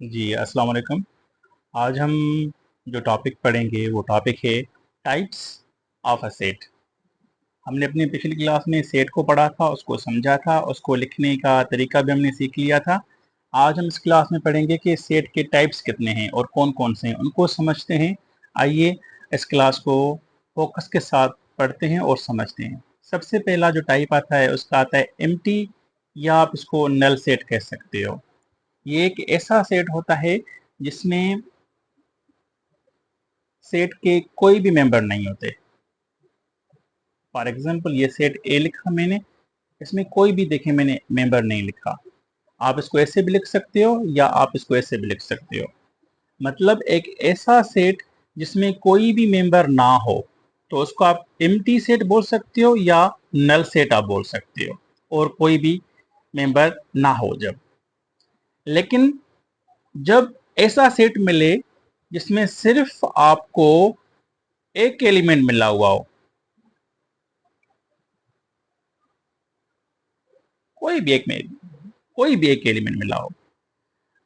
जी, अस्सलाम वालेकुम। आज हम जो टॉपिक पढ़ेंगे वो टॉपिक है टाइप्स ऑफ अ सेट। हमने अपनी पिछली क्लास में सेट को पढ़ा था, उसको समझा था, उसको लिखने का तरीका भी हमने सीख लिया था। आज हम इस क्लास में पढ़ेंगे कि सेट के टाइप्स कितने हैं और कौन-कौन से हैं, उनको समझते हैं। आइए इस क्लास को फ़ोकस के साथ पढ़ते हैं और समझते हैं। सबसे पहला जो टाइप आता है उसका आता है एम्प्टी या आप इसको नल सेट कह सकते हो। ये एक ऐसा सेट होता है जिसमें सेट के कोई भी मेंबर नहीं होते। फॉर एग्जांपल ये सेट ए लिखा मैंने, इसमें कोई भी देखें मैंने मेंबर नहीं लिखा। आप इसको ऐसे भी लिख सकते हो या आप इसको ऐसे भी लिख सकते हो। मतलब एक ऐसा सेट जिसमें कोई भी मेंबर ना हो, तो उसको आप एम्प्टी सेट बोल सकते हो या नल सेट आप बोल सकते हो, और कोई भी मेंबर ना हो जब। लेकिन जब ऐसा सेट मिले जिसमें सिर्फ आपको एक एलिमेंट मिला हुआ हो, कोई भी एक में कोई भी एक एलिमेंट मिला हो,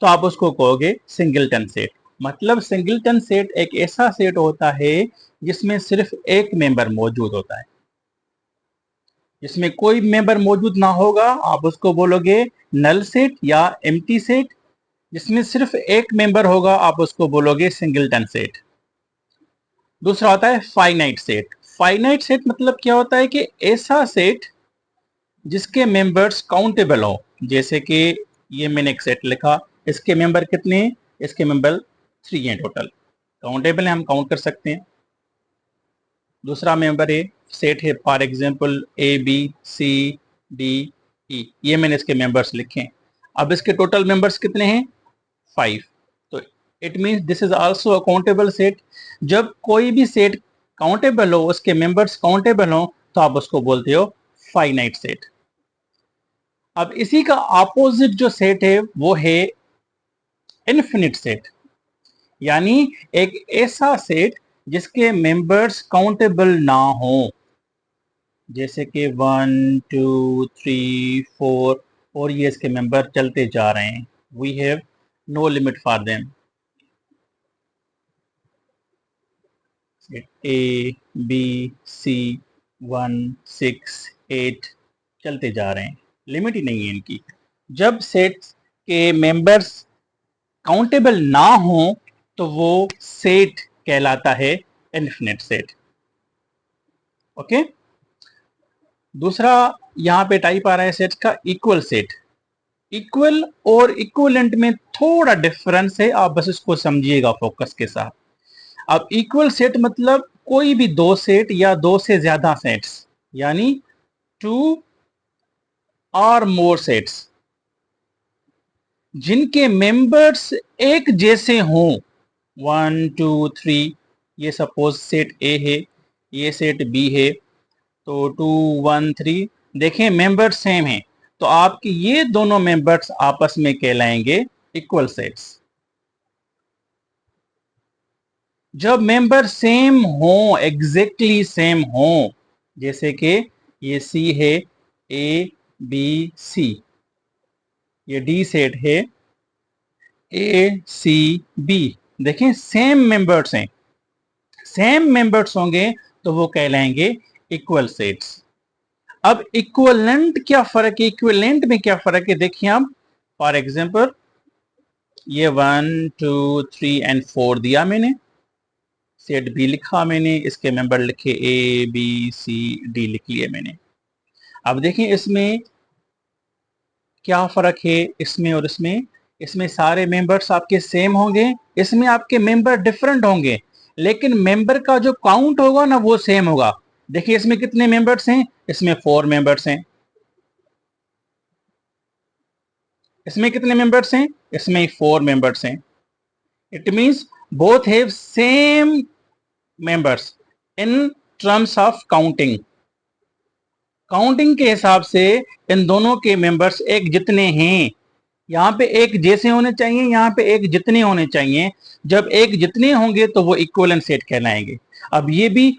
तो आप उसको कहोगे सिंगलटन सेट। मतलब सिंगलटन सेट एक ऐसा सेट होता है जिसमें सिर्फ एक मेंबर मौजूद होता है। जिसमें कोई मेंबर मौजूद ना होगा आप उसको बोलोगे नल सेट या एम्प्टी सेट। जिसमें सिर्फ एक मेंबर होगा आप उसको बोलोगे सिंगलटन सेट। दूसरा होता है फाइनाइट सेट। फाइनाइट सेट मतलब क्या होता है कि ऐसा सेट जिसके मेंबर्स काउंटेबल हो। जैसे कि ये मैंने एक सेट लिखा, इसके मेंबर कितने हैं? इसके मेंबर 3 हैं टोटल। काउंटेबल है, हम काउंट कर सकते हैं। दूसरा मेंबर है, सेट है for example A B C D E, ये मैंने इसके मेंबर्स लिखे हैं। अब इसके टोटल मेंबर्स कितने हैं? 5। तो it means this is also a countable set. जब कोई भी सेट काउंटेबल हो, उसके मेंबर्स काउंटेबल हो, तो आप उसको बोलते हो फाइनाइट सेट। अब इसी का ऑपोजिट जो सेट है वो है इनफिनिट सेट। यानी एक ऐसा सेट जिसके मेंबर्स काउंटेबल ना हो। जैसे कि 1 2 3 4 और ये इसके मेंबर चलते जा रहे हैं। We have no limit for them. A B C 1 6 8 चलते जा रहे हैं, लिमिट ही नहीं है इनकी। जब सेट्स के मेंबर्स काउंटेबल ना हो तो वो सेट कहलाता है इनफिनिट सेट। ओके। दूसरा यहाँ पे टाइप आ रहा है सेट्स का इक्वल सेट। इक्वल और इक्वलेंट में थोड़ा डिफरेंस है, आप बस इसको समझिएगा फोकस के साथ। अब इक्वल सेट मतलब कोई भी दो सेट या दो से ज्यादा सेट्स, यानी टू और मोर सेट्स जिनके मेंबर्स एक जैसे हों। 1 2 3, ये सपोज सेट ए है, ये सेट बी है, तो 2 1 3 देखें मेंबर सेम है, तो आपके ये दोनों मेंबर्स आपस में कहलाएंगे इक्वल सेट्स। जब मेंबर सेम हो, एग्जैक्टली सेम हो, जैसे कि ये सी है, ए बी सी, ये डी सेट है, ए सी बी, देखें सेम मेंबर्स हैं, सेम मेंबर्स होंगे तो वो कहलाएंगे इक्वल सेट्स। अब इक्वलेंट क्या फर्क है, इक्विवेलेंट में क्या फर्क है, देखिए आप। फॉर एग्जांपल ये 1 2 3 एंड 4 दिया मैंने, सेट बी लिखा मैंने, इसके मेंबर लिखे ए बी सी डी लिख लिए मैंने। अब देखें इसमें क्या फर्क है, इसमें और इसमें। इसमें सारे मेंबर्स आपके सेम होंगे, इसमें आपके मेंबर डिफरेंट होंगे, लेकिन मेंबर का जो काउंट होगा ना वो सेम होगा। देखिए इसमें कितने मेंबर्स हैं, इसमें 4 मेंबर्स हैं। इसमें कितने मेंबर्स हैं, इसमें 4 मेंबर्स हैं। It means both have same members in terms of counting. Counting के हिसाब से इन दोनों के मेंबर्स एक जितने हैं। यहाँ पे एक जैसे होने चाहिए, यहाँ पे एक जितने होने चाहिए। जब एक जितने होंगे तो वो इक्विवेलेंट सेट कहलाएंगे। अब ये भी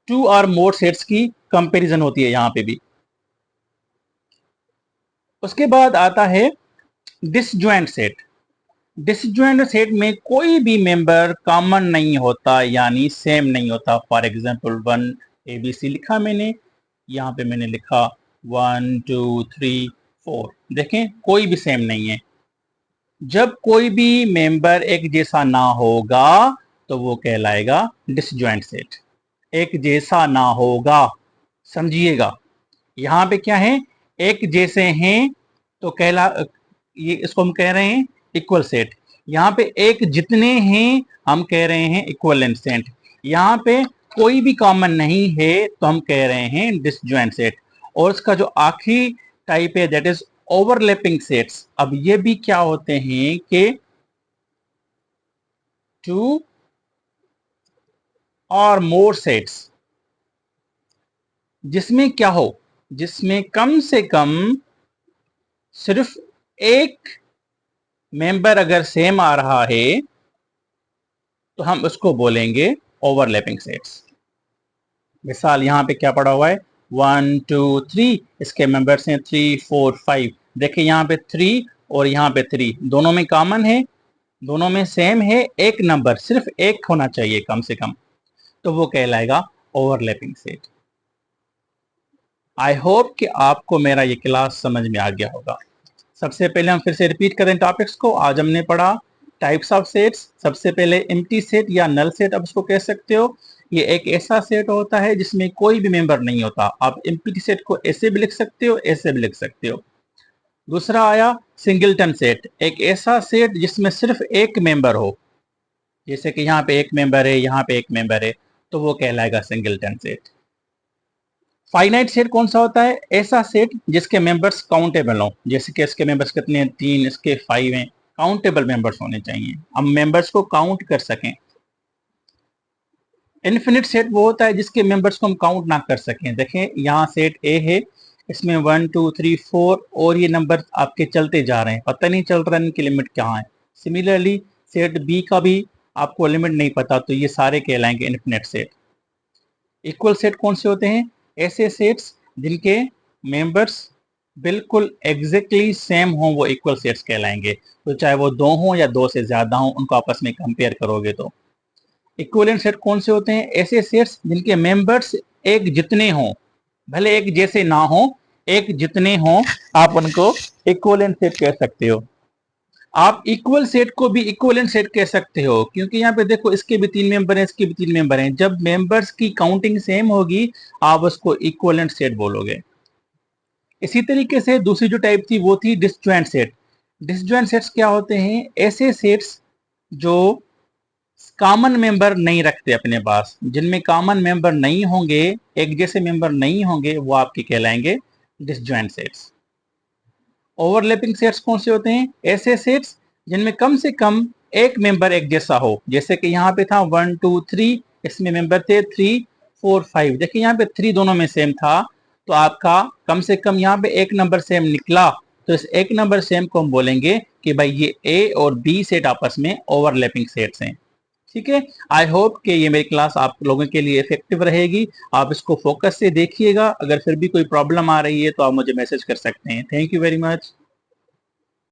टू और मोर सेट्स की कंपैरिजन होती है यहाँ पे भी। उसके बाद आता है डिसजॉइंट सेट। डिसजॉइंट सेट में कोई भी मेंबर कॉमन नहीं होता, यानी सेम नहीं होता। फॉर एग्जांपल 1 ABC लिखा मैंने, यहाँ पे मैंने लिखा 1 2 3 4, देखें कोई भी सेम नहीं है। जब कोई भी मेंबर एक जैसा ना होगा तो वो कहलाएगा डिसजॉइंट सेट। एक जैसा ना होगा, समझिएगा, यहाँ पे क्या है, एक जैसे हैं तो ये इसको हम कह रहे हैं इक्वल सेट। यहाँ पे एक जितने हैं हम कह रहे हैं इक्वलेंट सेट। यहाँ पे कोई भी कॉमन नहीं है तो हम कह रहे हैं डिसजॉइंट सेट। और इसका जो आखिरी टाइप है दैट इज ओवरलैपिंग सेट्स। अब ये भी क्या होते हैं कि टू और मोर सेट्स, जिसमें क्या हो, जिसमें कम से कम सिर्फ एक मेंबर अगर सेम आ रहा है तो हम उसको बोलेंगे ओवरलैपिंग सेट्स। मिसाल यहां पे क्या पड़ा हुआ है, 1 2 3, इसके मेंबर्स हैं 3 4 5। देखिए यहाँ पे 3 और यहाँ पे 3 दोनों में कॉमन है, दोनों में सेम है, एक नंबर सिर्फ एक होना चाहिए कम से कम, तो वो कहलाएगा ओवरलैपिंग सेट। आई होप कि आपको मेरा ये क्लास समझ में आ गया होगा। सबसे पहले हम फिर से रिपीट करें टॉपिक्स को। आज हमने पढ़ा टाइप्स ऑफ सेट्स। सबसे पहले एम्प्टी सेट या नल सेट आप उसको कह सकते हो। ये एक ऐसा सेट होता है जिसमें कोई भी मेंबर नहीं होता। आप एम्प्टी सेट को ऐसे भी लिख सकते हो, ऐसे भी लिख सकते हो। दूसरा आया सिंगलटन सेट, एक ऐसा सेट जिसमें सिर्फ एक मेंबर हो, जैसे कि यहाँ पे एक मेंबर है, यहाँ पे एक मेंबर है, तो वो कहलाएगा सिंगलटन सेट। फाइनाइट सेट कौन सा होता है, ऐसा सेट जिसके मेंबर्स काउंटेबल हो, जैसे कि इसके मेंबर्स कितने हैं, 3, इसके 5 हैं, काउंटेबल मेंबर्स होने चाहिए, हम मेंबर्स को काउंट कर सकें। इनफिनिट सेट वो होता है जिसके मेंबर्स को हम काउंट ना कर सकें। देखें यहाँ सेट ए है, इसमें 1 2 3 4 और ये नंबर आपके चलते जा रहे हैं, पता नहीं चल रहा है इनकी लिमिट कहाँ है। सिमिलरली सेट बी का भी आपको लिमिट नहीं पता, तो ये सारे कहलाएंगे इनफिनिट सेट। इक्वल सेट कौन से होते हैं, ऐसे सेट्स जिनके मेंबर्स बिल्कुल एग्जैक्टली सेम हो, वो इक्वल सेट्स कहलाएंगे। तो चाहे वो 2 हो या 2 से ज्यादा हो, उनको आपस में कंपेयर करोगे तो। इक्विवेलेंट सेट कौन से होते हैं, ऐसे सेट्स जिनके मेंबर्स एक जितने हों, भले एक जैसे ना हो, एक जितने हों, आप उनको इक्विवेलेंट सेट कह सकते हो। आप इक्वल सेट को भी इक्विवेलेंट सेट कह सकते हो, क्योंकि यहाँ पे देखो इसके भी 3 मेंबर हैं, इसके भी 3 मेंबर हैं। जब मेंबर्स की काउंटिंग सेम होगी आप उसको इक्विवेलेंट सेट बोलोगे। इसी तरीके से दूसरी जो टाइप थी वो थी डिसजॉइंट सेट। डिसजॉइंट सेट्स क्या होते हैं, ऐसे सेट्स जो कॉमन मेंबर नहीं रखते अपने पास, जिनमें कॉमन मेंबर नहीं होंगे, एक जैसे मेंबर नहीं होंगे, वो आपके कहलाएंगे डिसजॉइंट सेट्स। ओवरलैपिंग सेट्स कौन से होते हैं, ऐसे सेट्स जिनमें कम से कम एक मेंबर एक जैसा हो, जैसे कि यहाँ पे था 1 2 3, इसमें मेंबर थे 3 4 5। देखिए यहाँ पे 3 दोनों में सेम था, तो आपका कम से कम यहाँ पे एक नंबर सेम निकला, तो इस एक नंबर सेम को हम बोलेंगे कि भाई ये ए और बी सेट आपस में ओवरलैपिंग सेट्स हैं। ठीक है, आई होप कि ये मेरी क्लास आप लोगों के लिए इफेक्टिव रहेगी। आप इसको फोकस से देखिएगा, अगर फिर भी कोई प्रॉब्लम आ रही है तो आप मुझे मैसेज कर सकते हैं। Thank you very much.